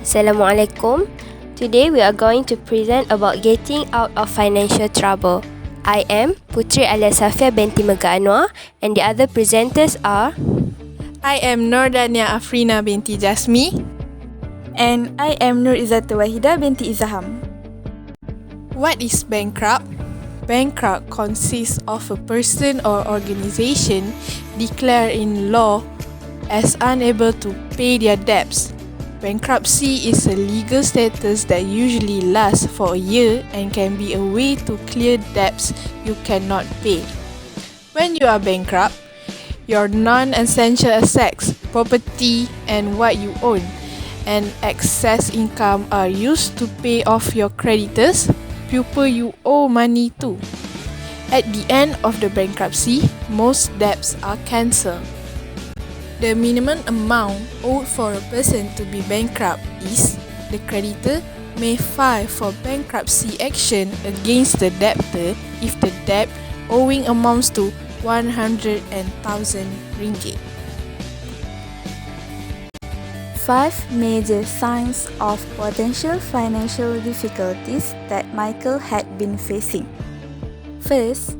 Assalamualaikum. Today we are going to present about getting out of financial trouble. I am Putri alias SAFIAH binti MEGAT ANUAR, and the other presenters are I am DANIA AFRINA binti JASMI. And I am IZZATUL WAHIDA binti IZAHAM. What is bankrupt? Bankrupt consists of a person or organisation declared in law as unable to pay their debts. Bankruptcy is a legal status that usually lasts for a year and can be a way to clear debts you cannot pay. When you are bankrupt, your non-essential assets, property and what you own, and excess income are used to pay off your creditors, people you owe money to. At the end of the bankruptcy, most debts are cancelled. The minimum amount owed for a person to be bankrupt is the creditor may file for bankruptcy action against the debtor if the debt owing amounts to 100,000 ringgit. 5 major signs of potential financial difficulties that Michael had been facing. First,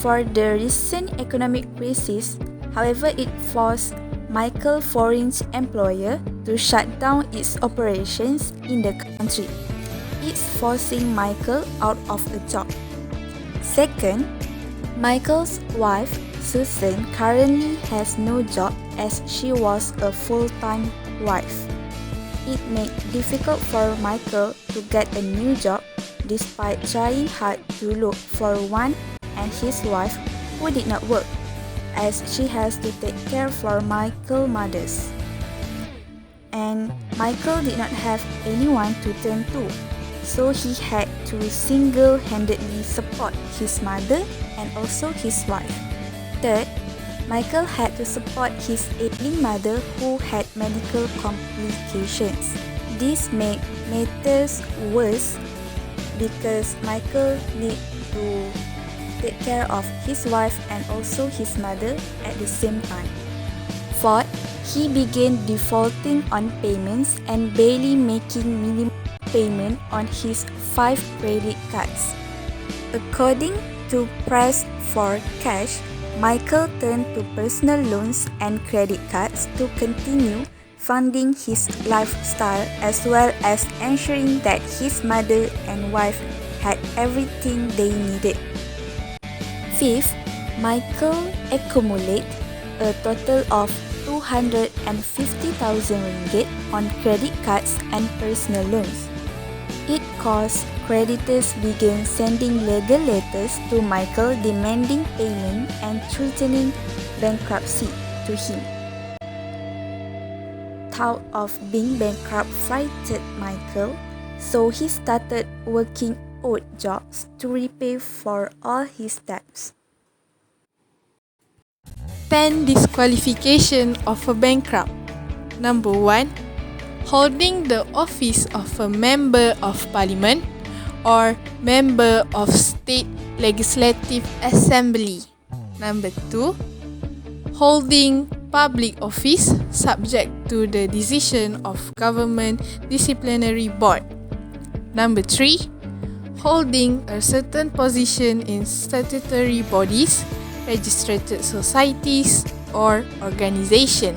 for the recent economic crisis, however, it forced Michael's foreign employer to shut down its operations in the country. It's forcing Michael out of a job. Second, Michael's wife, Susan, currently has no job as she was a full-time wife. It made it difficult for Michael to get a new job despite trying hard to look for one, and his wife, who did not work, as she has to take care for Michael's mothers. And Michael did not have anyone to turn to, so he had to single-handedly support his mother and also his wife. Third, Michael had to support his ailing mother who had medical complications. This made matters worse because Michael needed to take care of his wife and also his mother at the same time. Fourth, he began defaulting on payments and barely making minimum payment on his 5 credit cards. According to Press for Cash, Michael turned to personal loans and credit cards to continue funding his lifestyle as well as ensuring that his mother and wife had everything they needed. Fifth, Michael accumulated a total of 250,000 ringgit on credit cards and personal loans. It caused creditors began sending legal letters to Michael demanding payment and threatening bankruptcy to him. Thought of being bankrupt frightened Michael, so he started working odd jobs to repay for all his debts. 10 disqualification of a bankrupt. Number 1. Holding the office of a member of parliament or member of state legislative assembly. Number 2. Holding public office subject to the decision of government disciplinary board. Number 3. Holding a certain position in statutory bodies, registered societies or organization.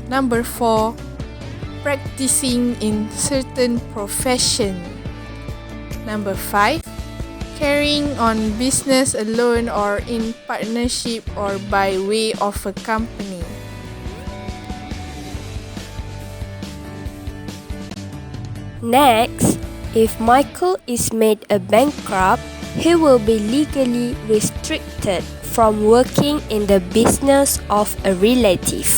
Number 4. Practicing in certain profession. Number 5. Carrying on business alone or in partnership or by way of a company. Next, if Michael is made a bankrupt, he will be legally restricted from working in the business of a relative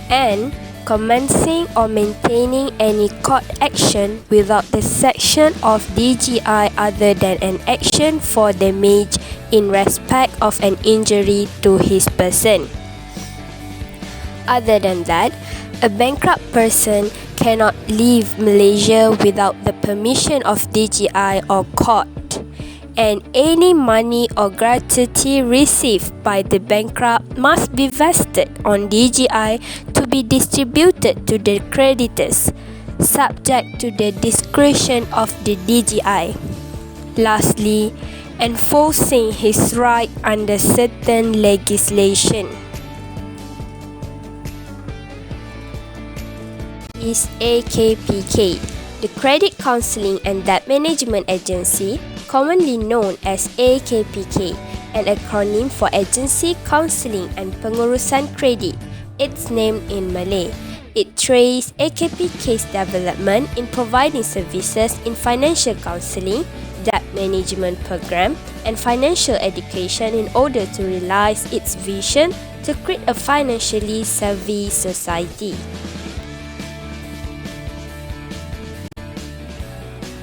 and commencing or maintaining any court action without the sanction of DGI other than an action for damage in respect of an injury to his person. Other than that, a bankrupt person cannot leave Malaysia without the permission of DGI or court, and any money or gratuity received by the bankrupt must be vested on DGI to be distributed to the creditors, subject to the discretion of the DGI. Lastly, enforcing his right under certain legislation. Is AKPK, the Credit Counseling and Debt Management Agency, commonly known as AKPK, an acronym for Agency Counseling and Pengurusan Kredit. Its name in Malay. It traces AKPK's development in providing services in financial counseling, debt management program, and financial education in order to realize its vision to create a financially savvy society.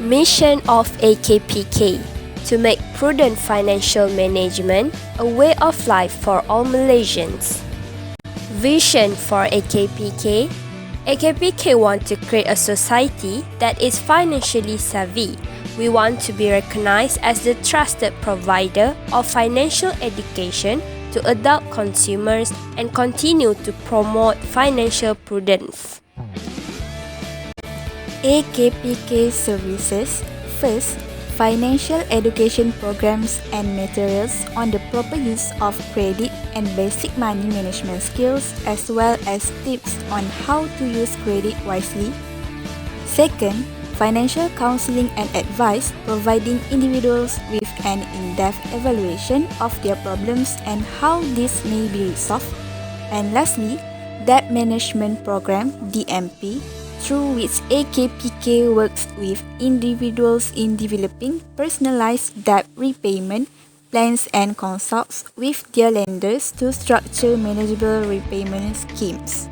Mission of AKPK: to make prudent financial management a way of life for all Malaysians. Vision for AKPK: AKPK want to create a society that is financially savvy. We want to be recognized as the trusted provider of financial education to adult consumers and continue to promote financial prudence. AKPK services. First, financial education programs and materials on the proper use of credit and basic money management skills, as well as tips on how to use credit wisely. Second, financial counseling and advice, providing individuals with an in-depth evaluation of their problems and how this may be resolved. And lastly, debt management program (DMP), through which AKPK works with individuals in developing personalized debt repayment plans and consults with their lenders to structure manageable repayment schemes.